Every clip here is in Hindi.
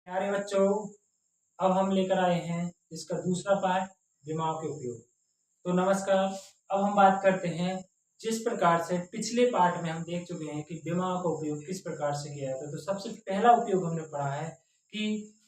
प्यारे बच्चों, अब हम लेकर आए हैं इसका दूसरा पार्ट, दिमाग के उपयोग। तो नमस्कार। अब हम बात करते हैं, जिस प्रकार से पिछले पार्ट में हम देख चुके हैं कि दिमाग का उपयोग किस प्रकार से किया जाता है। तो सबसे पहला उपयोग हमने पढ़ा है कि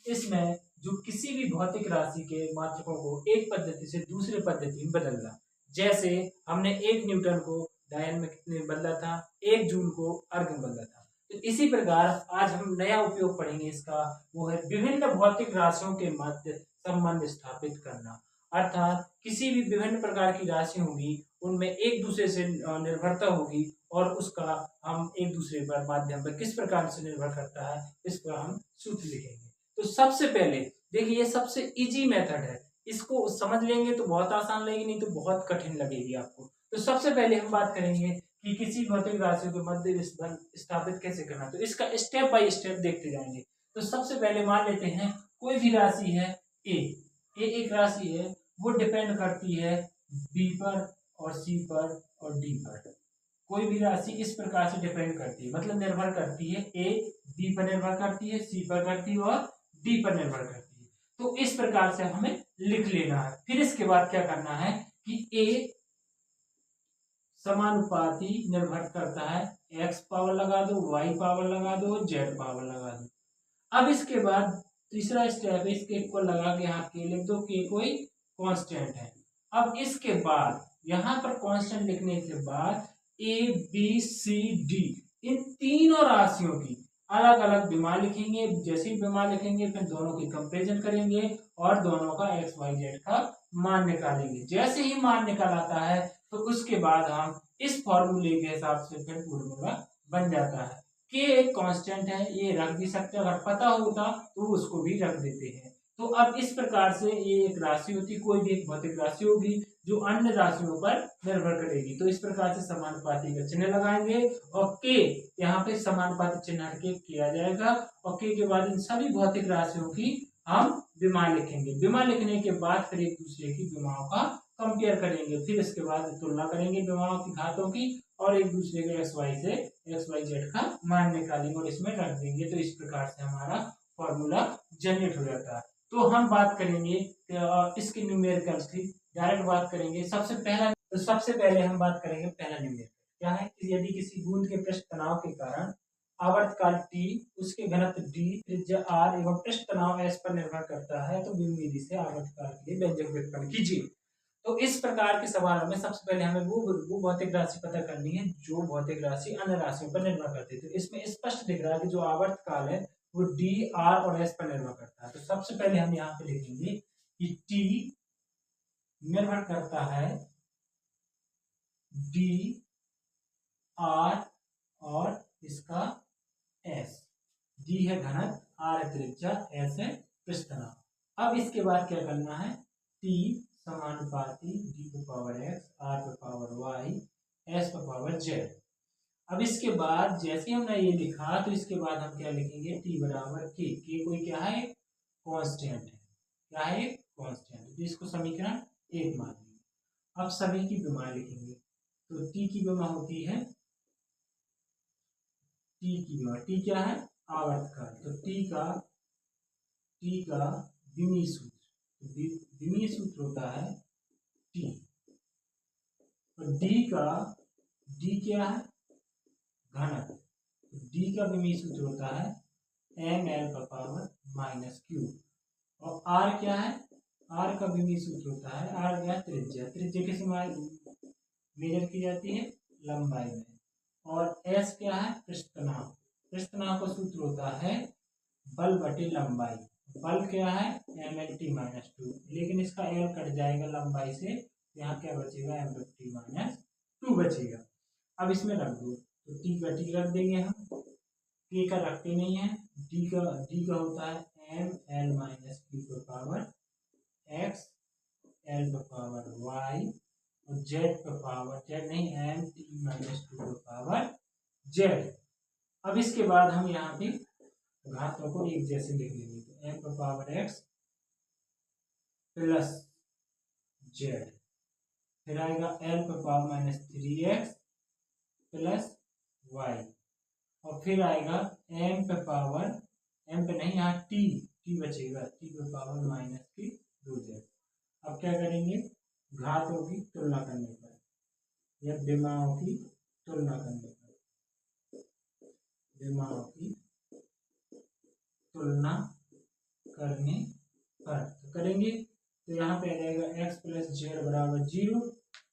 इसमें जो किसी भी भौतिक राशि के मात्रकों को एक पद्धति से दूसरे पद्धति में बदलना। जैसे हमने 1 न्यूटन को डायल में कितने में बदला था, 1 जूल को अर्ग में बदला था। तो इसी प्रकार आज हम नया उपयोग पढ़ेंगे इसका, वो है विभिन्न भौतिक राशियों के मध्य संबंध स्थापित करना। अर्थात किसी भी विभिन्न प्रकार की राशि होगी, उनमें एक दूसरे से निर्भरता होगी और उसका हम एक दूसरे पर माध्यम पर किस प्रकार से निर्भर करता है, इस पर हम सूत्र लिखेंगे। तो सबसे पहले देखिए, ये सबसे इजी मेथड है, इसको समझ लेंगे तो बहुत आसान लगेगी, नहीं तो बहुत कठिन लगेगी आपको। तो सबसे पहले हम बात करेंगे कि किसी भौतिक राशि के मध्य स्थापित कैसे करना। तो इसका स्टेप बाय स्टेप देखते जाएंगे। तो सबसे पहले मान लेते हैं कोई भी राशि है ए एक राशि है, वो डिपेंड करती है बी पर और सी पर और डी पर। कोई भी राशि इस प्रकार से डिपेंड करती है, मतलब निर्भर करती है, ए बी पर निर्भर करती है, सी पर करती है और डी पर निर्भर करती है। तो इस प्रकार से हमें लिख लेना है। फिर इसके बाद क्या करना है कि ए समानुपाती निर्भर करता है, एक्स पावर लगा दो, वाई पावर लगा दो, जेड पावर लगा दो। अब इसके बाद तीसरा स्टेप है, इसके इक्वल लगा के यहाँ के लिख दो, के कोई कांस्टेंट है। अब इसके बाद यहाँ पर कांस्टेंट लिखने के बाद ए बी सी डी इन तीनों राशियों की अलग अलग बीमा लिखेंगे। जैसे ही बीमा लिखेंगे फिर दोनों की कंपेरिजन करेंगे और दोनों का एक्स वाई जेड का मान निकालेंगे। जैसे ही मान निकाल आता है तो उसके बाद हम इस फॉर्मूले के हिसाब से फिर फॉर्मूला बन जाता है। के एक कांस्टेंट है, ये रख भी सकते हैं, अगर पता होता तो उसको भी रख देते हैं। तो अब इस प्रकार से ये एक राशि होती, कोई भी एक भौतिक राशि होगी जो अन्य राशियों पर निर्भर करेगी। तो इस प्रकार से समानुपाती का चिन्ह लगाएंगे और के यहाँ पे समानुपाती चिन्ह हटके किया जाएगा और के बाद इन सभी भौतिक राशियों की हम विमा लिखेंगे। विमा लिखने के बाद फिर एक दूसरे की विमाओं का कंपेयर करेंगे। फिर इसके बाद तुलना करेंगे विमाओं की घातों की और एक दूसरे के एक्स वाई जेड का मान निकालेंगे और इसमें रख देंगे। तो इस प्रकार से हमारा फॉर्मूला जनरेट हो जाता है। तो हम बात करेंगे इसके न्यूमेरिकल्स की, डायरेक्ट बात करेंगे। सबसे पहले हम बात करेंगे पहला न्यूमेरिकल क्या है कि यदि किसी बूंद के पृष्ठ तनाव के कारण आवर्तकाल t, उसके घनत्व d, त्रिज्या r एवं पृष्ठ तनाव s पर निर्भर करता है, तो बीम विधि से आवर्तकाल के लिए व्यंजक व्युत्पन्न कीजिए। तो इस प्रकार के सवालों में सबसे पहले हमें वो भौतिक राशि पता करनी है जो भौतिक राशि अन्य राशियों पर निर्भर करती है। तो इसमें स्पष्ट दिख रहा है कि जो आवर्तकाल है वो डी, आर और एस पर निर्भर करता है। तो सबसे पहले हम यहाँ पे लिखेंगे कि टी निर्भर करता है डी, आर और इसका एस। डी है घनत्व, आर है त्रिज्या, एस है पृष्ठ तनाव। अब इसके बाद क्या करना है, टी समानुपाती डी पे पावर एक्स, आर पे पावर वाई, एस पे पावर जेड। अब इसके बाद जैसे हमने ये लिखा तो इसके बाद हम क्या लिखेंगे, टी बराबर के कोई क्या है, कांस्टेंट है। क्या है, कांस्टेंट। तो इसको समीकरण 1 मान लेंगे। अब सभी की विमा लिखेंगे। तो टी की विमा होती है, टी की विमा, टी क्या है, आवर्तकाल। तो टी का विमीय सूत्र, विमीय सूत्र होता है टी। और डी क्या है, घनत्व। डी का विमीय सूत्र होता है एम एल का पावर माइनस क्यू। और आर क्या है, आर का विमीय सूत्र होता है, आर क्या, त्रिज्या। त्रिज्या किस मेजर की जाती है, लंबाई में। और एस क्या है, पृष्ठ तनाव। पृष्ठ तनाव का सूत्र होता है बल बटे लंबाई। बल क्या है, एम एल टी माइनस 2, लेकिन इसका एल कट जाएगा लंबाई से, यहाँ क्या बचेगा, एम एल टी माइनस 2 बचेगा। अब इसमें रख दो, तो टी का टी रख देंगे हम, के का रखते नहीं है। डी का होता है एम एल माइनस क्यू पर पावर एक्स, एल पर पावर वाई और जेड पर पावर, जेड नहीं, एम टी माइनस 2 पर पावर जेड। अब इसके बाद हम यहाँ पे घातों को एक जैसे लिख लेंगे। तो एम पर पावर एक्स प्लस जेड, फिर आएगा एल पर power minus 3x plus Y, और फिर आएगा एम पे पावर एम पे नहीं, यहाँ टी बचेगा, टी पे पावर माइनस की 2z। अब क्या करेंगे, घातों की तुलना करने पर या विमाओं की तुलना करने पर, विमाओं की तुलना करने पर तो करेंगे, तो यहाँ पे आ जाएगा x प्लस जेड बराबर 0,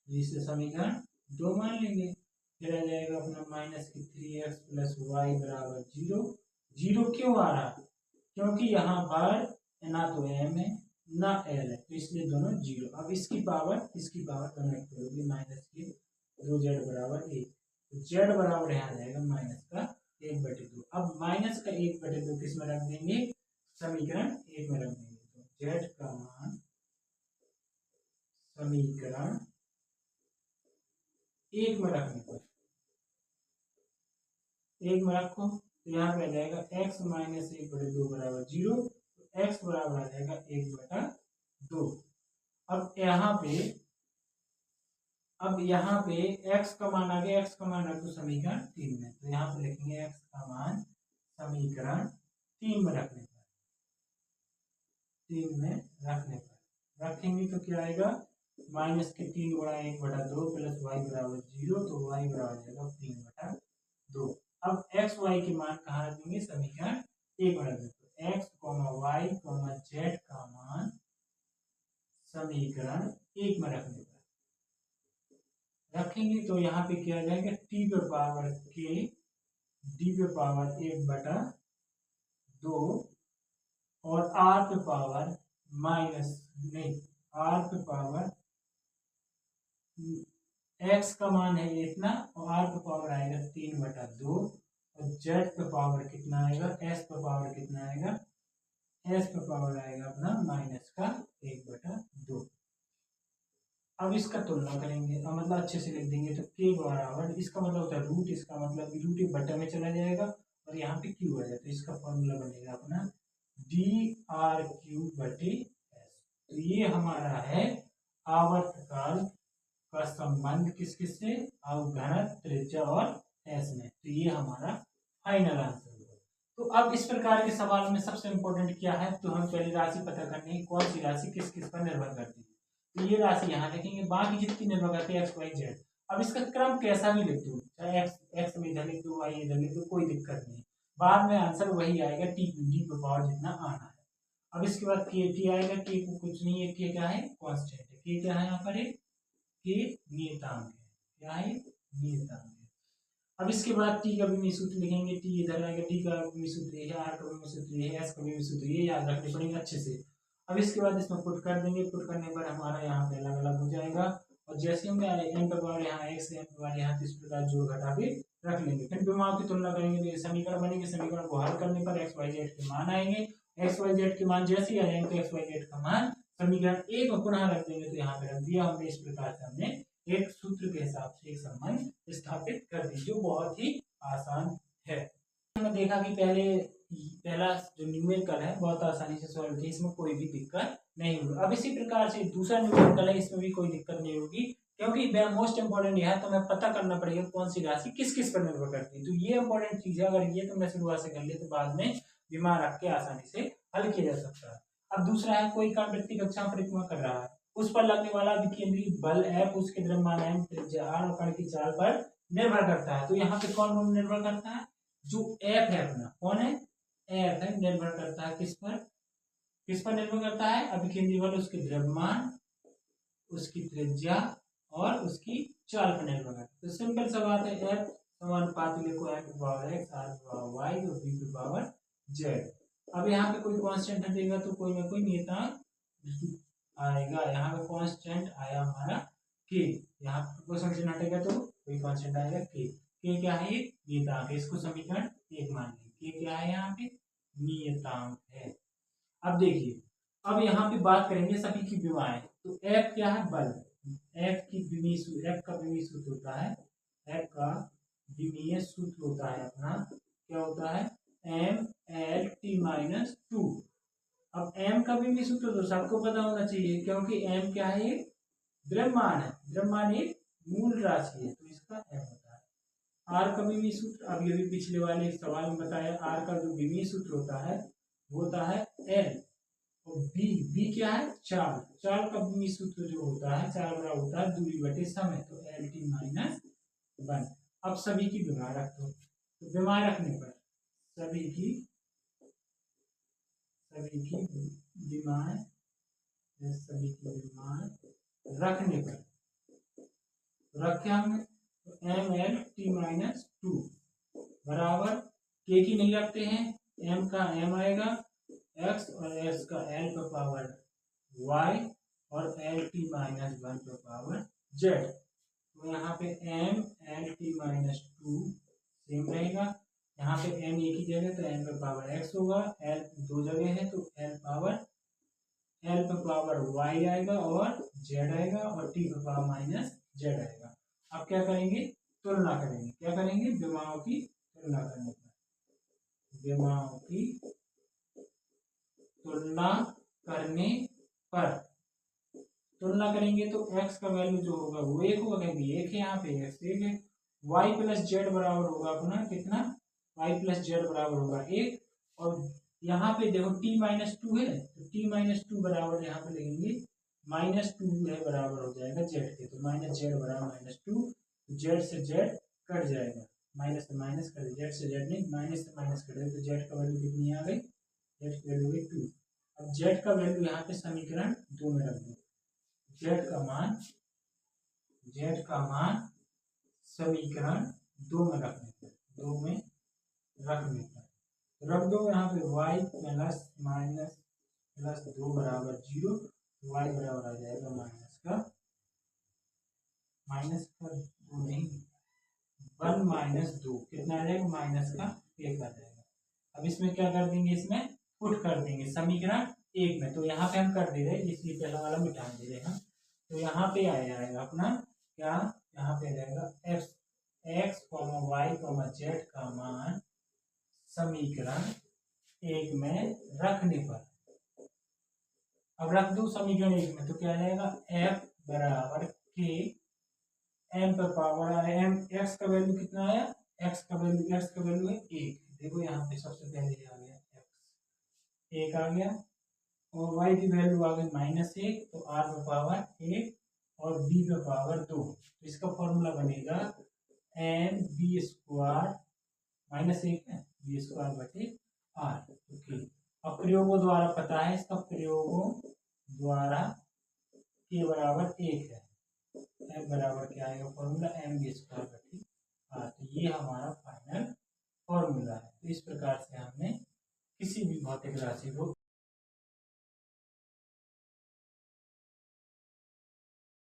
जिसे समीकरण 2 मान लेंगे। फिर आ जाएगा अपना माइनस की 3x प्लस वाई बराबर 0। 0 क्यों आ रहा है, क्योंकि यहाँ पर ना तो m है ना l है, तो इसलिए दोनों 0। अब इसकी पावर दोनों इक्वल होगी, माइनस की 2z बराबर 1, तो z बराबर यहाँ जाएगा माइनस का 1/2। अब माइनस का 1/2 किस में रख देंगे, समीकरण 1 में रख देंगे, तो z का मान समीकरण 1 में रखने पर, 1 में रखो तो यहाँ पे आ जाएगा x माइनस 1/2 बराबर 0, तो x बराबर आ जाएगा 1/2। अब यहाँ पे x का मान आ गया, x का मान रख दो समीकरण 3 में, तो यहाँ पे लिखेंगे x का मान समीकरण 3 में रखने पर, 3 में रखेंगे तो क्या आएगा, माइनस के 3 गुणा 1/2 प्लस वाई बराबर 0, तो वाई बराबर जाएगा 3/2। अब एक्स वाई के मान कहाँ रख देंगे, समीकरण 1 में रख देंगे, तो एक्स वाई जेड का मान समीकरण 1 में रखेंगे तो यहाँ पे क्या जाएगा, टी पे पावर के डी पे पावर 1/2 और आर पे पावर माइनस नहीं, आर पे पावर एक्स का मान है इतना और आर पे पावर आएगा 3/2 और जेड पे पावर कितना आएगा, एस पे पावर कितना आएगा, एस पे पावर आएगा अपना माइनस का 1/2। अब इसका तुलना करेंगे, अब मतलब अच्छे से लिख देंगे, तो के बराबर, इसका मतलब होता है रूट, इसका मतलब रूट एक बटे में चला जाएगा और यहाँ पे क्यू आ जाए, तो इसका फॉर्मूला बनेगा अपना dr/3/s। तो ये हमारा है आवर्तकाल का संबंध किससे, अवघनत्व, त्रिज्या और एस में, तो ये हमारा फाइनल आंसर होगा। तो अब इस प्रकार के सवाल में सबसे इम्पोर्टेंट क्या है, तो हम पहले राशि पता करनी है, कौन सी राशि किस किस पर निर्भर करती है, तो ये राशि यहाँ लिखेंगे, बाकी जितनी निर्भर करती है एक्स वाई जेड। अब इसका क्रम कैसा भी लिख दो, चाहे एक्स में इधर लिख दो, वाई इधर लिख दो, कोई दिक्कत नहीं, बाद में आंसर वही आएगा, टी डी पे पावर जितना आना है। अब इसके बाद के टी आएगा, के को कुछ नहीं है, के क्या है, कांस्टेंट है, के क्या है यहाँ पर, के नियतांक है, क्या है, नियतांक है। अब इसके बाद टी का भी सूत्र लिखेंगे, टी इधर आएगा, टी का भी सूत्र है, आर का भी सूत्र है, एस का भी सूत्र, ये याद रखने पड़ेंगे अच्छे से। अब इसके बाद इसमें पुट कर देंगे, पुट करने पर हमारा यहाँ पे अलग अलग हो जाएगा, और जैसे हम एन पर पावर यहाँ एक्स, एन पर पावर यहाँ, इस प्रकार जोड़ घटा के रख लेंगे, फिर विमाओं की तुलना करेंगे, तो ये समीकरण बनेंगे, समीकरण को हल करने पर एक्स वाई जेड के मान आएंगे, एक्स वाई जेड के मान जैसे ही आ जाएंगे, तो एक्स वाई जेड का मान समीकरण 1 में पुनः रख देंगे, तो यहाँ पे रख दिया हमने, इस प्रकार से हमने एक सूत्र के हिसाब से एक संबंध स्थापित कर दी, जो बहुत ही आसान है। हमने देखा कि पहला जो न्यूमेरिकल है बहुत आसानी से सॉल्व किया, इसमें कोई भी दिक्कत नहीं होगी। अब इसी प्रकार से दूसरा न्यूमेरिकल है, इसमें भी कोई दिक्कत नहीं होगी, क्योंकि मोस्ट इंपॉर्टेंट यह है, तो हमें पता करना पड़ेगा कौन सी राशि किस किस पर निर्भर करती है, तो ये इंपॉर्टेंट चीज है, अगर ये तुमने शुरुआत से कर लिया तो बाद में दिमाग रख के आसानी से हल किया जा सकता है। अब दूसरा है, कोई कण वृत्तीय कक्षा में परिक्रमा कर रहा है, उस पर लगने वाला विकेंद्रीय बल F उसके द्रव्यमान m त्रिज्या r और कण की चाल पर निर्भर करता है। तो यहाँ पे कौन निर्भर करता है, जो F है अपना, कौन है, F है, निर्भर करता है किस पर निर्भर करता है, अभिकेंद्रीय बल उसके द्रव्यमान, उसकी त्रिज्या और उसकी चाल पर निर्भर करता है। तो सिंपल सा बात है, F समानुपाती लिखो, m की पावर x, r की पावर y और v की पावर z। अब यहाँ पे कोई कांस्टेंट हटेगा तो कोई ना कोई नियतांक आएगा, यहाँ पे कांस्टेंट आया हमारा के, यहाँ पे क्वेश्चन चिन्ह हटेगा तो कोई कांस्टेंट आएगा के क्या है, एक नियतांक है, इसको समीकरण 1 मान लेंगे, के क्या है, यहाँ पे नियतांक है। अब देखिए, अब यहाँ पे बात करेंगे सभी की विमाएं, तो F क्या है, बल, F का विमीय सूत्र होता है, F का विमीय सूत्र होता है अपना, क्या होता है, m/t-2। अब m का भी सूत्र तो सबको पता होना चाहिए, क्योंकि m क्या है, एक द्रव्यमान है, द्रव्यमान एक मूल राशि है, तो इसका m होता है। r का भी सूत्र, अब ये भी पिछले वाले सवाल में बताया, r का जो विमीय सूत्र होता है वो होता है एल। और बी, बी क्या है, चाल। चाल का भूमि सूत्र जो होता है, चाल बराबर होता है दूरी बटे समय, तो एल टी माइनस 1। अब सभी की विमा रख दो, तो विमा रखने पर सभी की विमाएं, सभी की विमाएं रखने पर रखे हमने, तो एम एल टी माइनस 2 बराबर के की नहीं रखते हैं, एम का एम आएगा एक्स और एक्स का एल पर पावर वाई और एल टी माइनस 1 पर पावर जेड। तो यहाँ पे M L T minus 2 same रहेगा। यहाँ पे एम एक ही जगह तो एम पर पावर एक्स होगा, एल दो जगह है तो एल पर पावर वाई आएगा और जेड आएगा और टी पर पावर माइनस जेड आएगा। अब क्या करेंगे, तुलना करेंगे। क्या करेंगे, विमाओं की तुलना करने पर, विमाओं की तुलना करने पर तुलना करेंगे तो x का वैल्यू जो होगा वो 1 होगा, क्योंकि 1 है, यहाँ पे x 1 है। y प्लस जेड बराबर होगा अपना कितना, y प्लस जेड बराबर होगा 1। और यहाँ पे देखो t माइनस 2 है, तो t माइनस 2 बराबर यहाँ पे लिखेंगे माइनस 2 है, बराबर हो जाएगा z के, तो माइनस जेड बराबर माइनस 2, जेड से जेड कट जाएगा, माइनस से माइनस कर, जेड से जेड नहीं माइनस से माइनस कर दे, तो जेड का वैल्यू कितनी आ गई, जेड की वैल्यू 2। अब जेड का वैल्यू यहाँ पे समीकरण 2 में रख दो, जेड का मान समीकरण 2 में रखने पर रख दो। यहाँ पे y प्लस माइनस प्लस 2 बराबर 0, y बराबर आ जाएगा माइनस का 2 नहीं 1 माइनस 2, कितना आ जाएगा, माइनस का 1 आ जाएगा। अब इसमें क्या कर देंगे, इसमें पुट कर देंगे समीकरण 1 में, तो यहाँ पे हम कर दे रहे इसलिए पहला वाला मिटा दे रहे हैं। तो यहाँ पे आ जाएगा अपना क्या, यहाँ पे रहेगा एक्स वाई जेड का मान समीकरण 1 में रखने पर। अब रख दो समीकरण 1 में, तो क्या आ जाएगा, एफ बराबर के एम पर पावर आ एम, एक्स का वैल्यू कितना आया, एक्स का वैल्यू है 1। देखो यहाँ पे सबसे पहले आ गया एक्स 1 आ गया, और y की वैल्यू आ गई -1, तो r पर पावर 1 और b पर पावर 2। तो इसका फॉर्मूला बनेगा एम बी स्क्वायर -1 है बी स्क्वायर बटे r। ओके, अब प्रयोगों द्वारा पता है, इसका प्रयोगों द्वारा के बराबर 1 है, एम बराबर क्या आएगा फॉर्मूला, एम बी स्क्वायर बटे r। तो ये हमारा फाइनल फॉर्मूला है। तो इस प्रकार से हमने किसी भी भौतिक राशि को